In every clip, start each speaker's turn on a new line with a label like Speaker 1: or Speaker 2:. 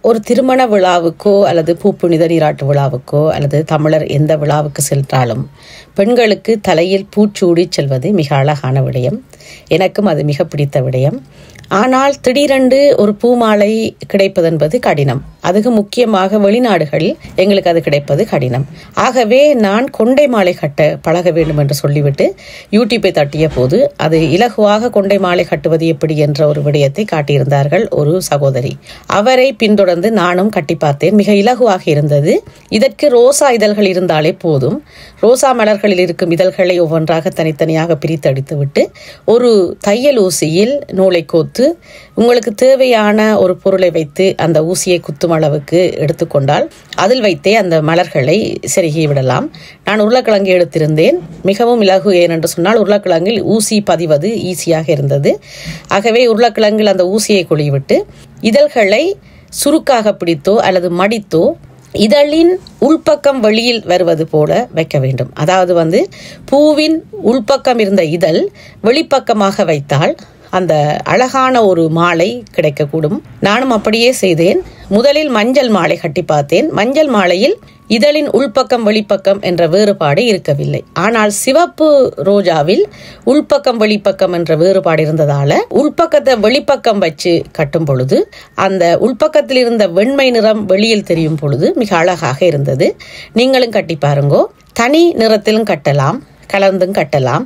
Speaker 1: ஒரு திருமண விழாவுக்கோ அல்லது பூப்புனித நீராட்டு விழாவுக்கோ அல்லது தமிழர் எந்த விழாவுக்கு சென்றாலும் பெண்களுக்கு தலையில் பூச்சூடி செல்வது மிக அழகான விடயம். எனக்கும் அது மிக பிடித்த விடயம். ஆனால் திடீரென்று ஒரு பூமாலை கிடைப்பது என்பது கடினம். அதுக்கு முக்கியமாக வெளிநாடுகளில் எங்களுக்கு அது கிடைப்பது கடினம். ஆகவே நான் கொண்டை மாலை கட்ட பழக வேண்டும் என்று சொல்லிவிட்டு யூடியூப்பை தட்டிய போது அது இலகுவாக கொண்டை மாலை கட்டுவது எப்படி என்ற ஒரு விடயத்தை காட்டியிருந்தார்கள் ஒரு சகோதரி. அவரை பின்தொடர்ந்து நானும் கட்டி பார்த்தேன். மிக இலகுவாக இருந்தது. இதற்கு ரோசா இதழ்கள் இருந்தாலே போதும். ரோசா மலர்களில் இருக்கும் இதழ்களை ஒவ்வொன்றாக தனித்தனியாக பிரித்தடித்து விட்டு ஒரு தையல் ஊசியில் நூலை கோத்து உங்களுக்கு தேவையான ஒரு பொருளை வைத்து அந்த ஊசியை குத்தும் அளவுக்கு எடுத்துக்கொண்டால் அதில் வைத்தே அந்த மலர்களை செருகி விடலாம். நான் உருளைக்கிழங்கு எடுத்திருந்தேன். மிகவும் இலகு. ஏனென்று சொன்னால் உருளைக்கிழங்கில் ஊசி பதிவது ஈஸியாக இருந்தது. ஆகவே உருளைக்கிழங்கில் அந்த ஊசியை கொளிவிட்டு இதழ்களை சுருக்காக பிடித்தோ அல்லது மடித்தோ இதழின் உள்பக்கம் வெளியில் வருவது போல வைக்க வேண்டும். அதாவது பூவின் உள்பக்கம் இருந்த இதழ் வெளிப்பக்கமாக வைத்தால் அந்த அழகான ஒரு மாலை கிடைக்கக்கூடும். நானும் அப்படியே செய்தேன். முதலில் மஞ்சள் மாலை கட்டி பார்த்தேன். மஞ்சள் மாலையில் இதழின் உள்பக்கம் வெளிப்பக்கம் என்ற வேறுபாடு இருக்கவில்லை. ஆனால் சிவப்பு ரோஜாவில் உள்பக்கம் வெளிப்பக்கம் என்ற வேறுபாடு இருந்ததால உள்பக்கத்தை வெளிப்பக்கம் வச்சு கட்டும் பொழுது அந்த உள்பக்கத்தில் இருந்த வெண்மை நிறம் வெளியில் தெரியும் பொழுது மிக அழகாக இருந்தது. நீங்களும் கட்டி பாருங்கோ. தனி நிறத்திலும் கட்டலாம், கலந்தும் கட்டலாம்.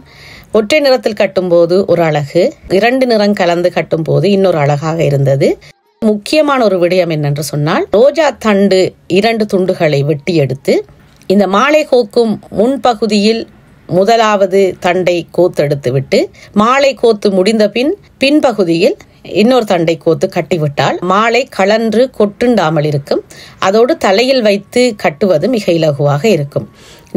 Speaker 1: ஒற்றை நிறத்தில் கட்டும்போது ஒரு அழகு, 2 நிறம் கலந்து கட்டும் போது இன்னொரு அழகாக இருந்தது. முக்கியமான ஒரு விடயம் என்னென்று சொன்னால், ரோஜா தண்டு 2 துண்டுகளை வெட்டி எடுத்து இந்த மாலை கோக்கும் முன்பகுதியில் முதலாவது தண்டை கோத்தெடுத்து விட்டு மாலை கோத்து முடிந்த பின்பகுதியில் இன்னொரு தண்டை கோத்து கட்டிவிட்டால் மாலை கலன்று கொட்டுண்டாமல் இருக்கும். அதோடு தலையில் வைத்து கட்டுவது மிக இலகுவாக இருக்கும்.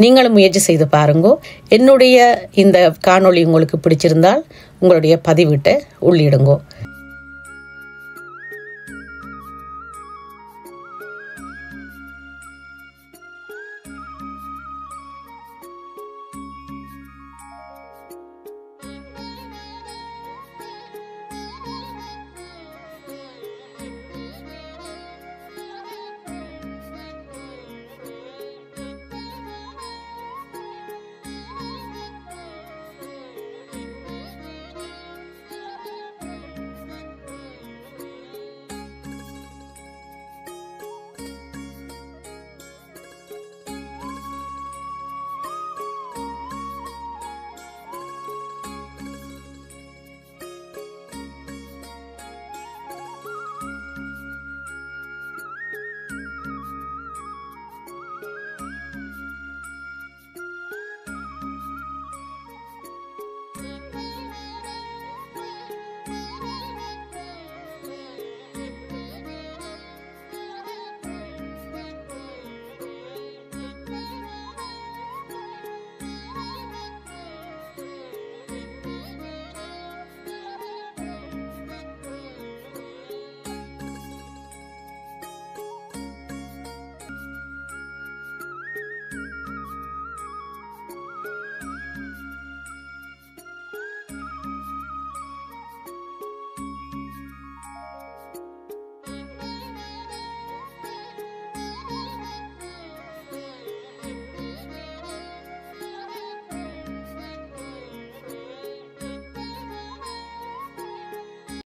Speaker 1: நீங்களும் முயற்சி செய்து பாருங்கோ. என்னுடைய இந்த காணொளி உங்களுக்கு பிடிச்சிருந்தால் உங்களுடைய பதிவிட்ட உள்ளிடுங்கோ.